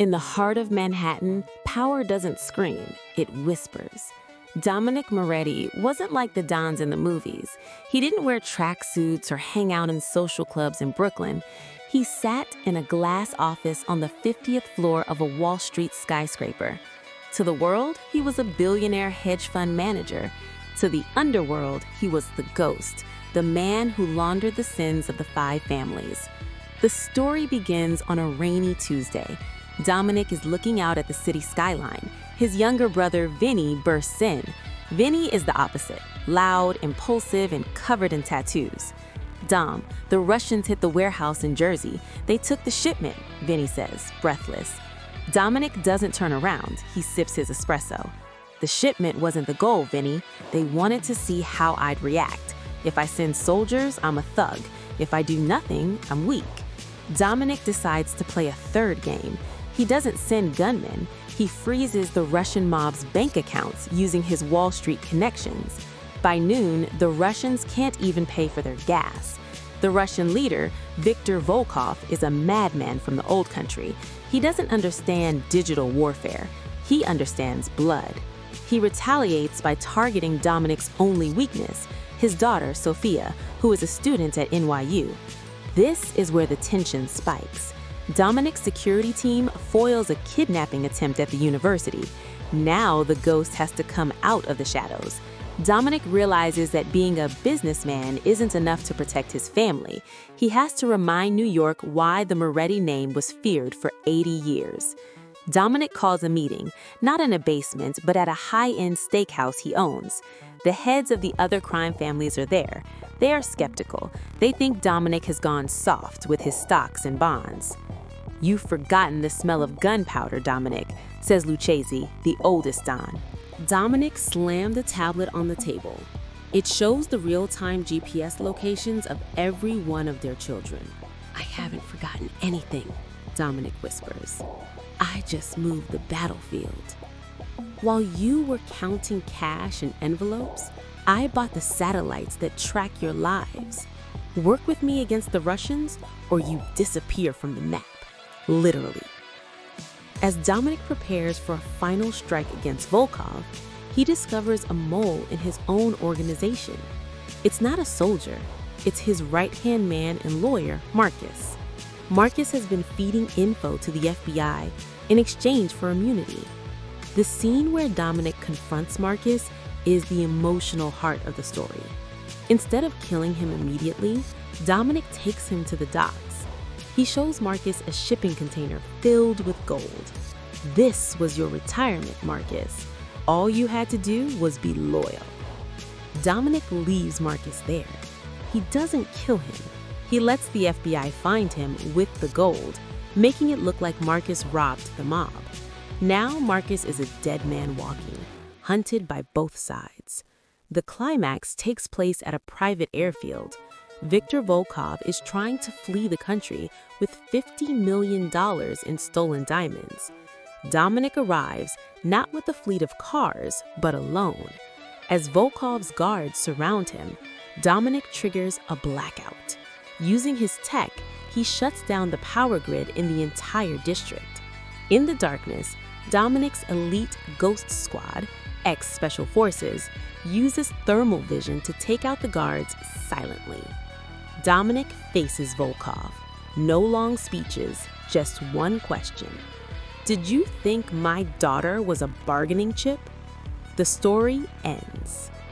In the heart of Manhattan, power doesn't scream, it whispers. Dominic Moretti wasn't like the Dons in the movies. He didn't wear tracksuits or hang out in social clubs in Brooklyn. He sat in a glass office on the 50th floor of a Wall Street skyscraper. To the world, he was a billionaire hedge fund manager. To the underworld, he was the ghost, the man who laundered the sins of the five families. The story begins on a rainy Tuesday. Dominic is looking out at the city skyline. His younger brother, Vinny, bursts in. Vinny is the opposite, loud, impulsive, and covered in tattoos. Dom, the Russians hit the warehouse in Jersey. They took the shipment, Vinny says, breathless. Dominic doesn't turn around. He sips his espresso. The shipment wasn't the goal, Vinny. They wanted to see how I'd react. If I send soldiers, I'm a thug. If I do nothing, I'm weak. Dominic decides to play a third game. He doesn't send gunmen. He freezes the Russian mob's bank accounts using his Wall Street connections. By noon, the Russians can't even pay for their gas. The Russian leader, Viktor Volkov, is a madman from the old country. He doesn't understand digital warfare. He understands blood. He retaliates by targeting Dominic's only weakness, his daughter, Sophia, who is a student at NYU. This is where the tension spikes. Dominic's security team foils a kidnapping attempt at the university. Now the ghost has to come out of the shadows. Dominic realizes that being a businessman isn't enough to protect his family. He has to remind New York why the Moretti name was feared for 80 years. Dominic calls a meeting, not in a basement, but at a high-end steakhouse he owns. The heads of the other crime families are there. They are skeptical. They think Dominic has gone soft with his stocks and bonds. "You've forgotten the smell of gunpowder, Dominic," says Lucchesi, the oldest Don. Dominic slammed the tablet on the table. It shows the real-time GPS locations of every one of their children. "I haven't forgotten anything," Dominic whispers. "I just moved the battlefield. While you were counting cash and envelopes, I bought the satellites that track your lives. Work with me against the Russians, or you disappear from the map." Literally. As Dominic prepares for a final strike against Volkov, he discovers a mole in his own organization. It's not a soldier, it's his right-hand man and lawyer, Marcus. Marcus has been feeding info to the FBI in exchange for immunity. The scene where Dominic confronts Marcus is the emotional heart of the story. Instead of killing him immediately, Dominic takes him to the docks. He shows Marcus a shipping container filled with gold. "This was your retirement, Marcus. All you had to do was be loyal." Dominic leaves Marcus there. He doesn't kill him. He lets the FBI find him with the gold, making it look like Marcus robbed the mob. Now Marcus is a dead man walking, hunted by both sides. The climax takes place at a private airfield. Viktor Volkov is trying to flee the country with $50 million in stolen diamonds. Dominic arrives not with a fleet of cars, but alone. As Volkov's guards surround him, Dominic triggers a blackout. Using his tech, he shuts down the power grid in the entire district. In the darkness, Dominic's elite Ghost Squad, ex-Special Forces, uses thermal vision to take out the guards silently. Dominic faces Volkov. No long speeches, just one question. "Did you think my daughter was a bargaining chip?" The story ends.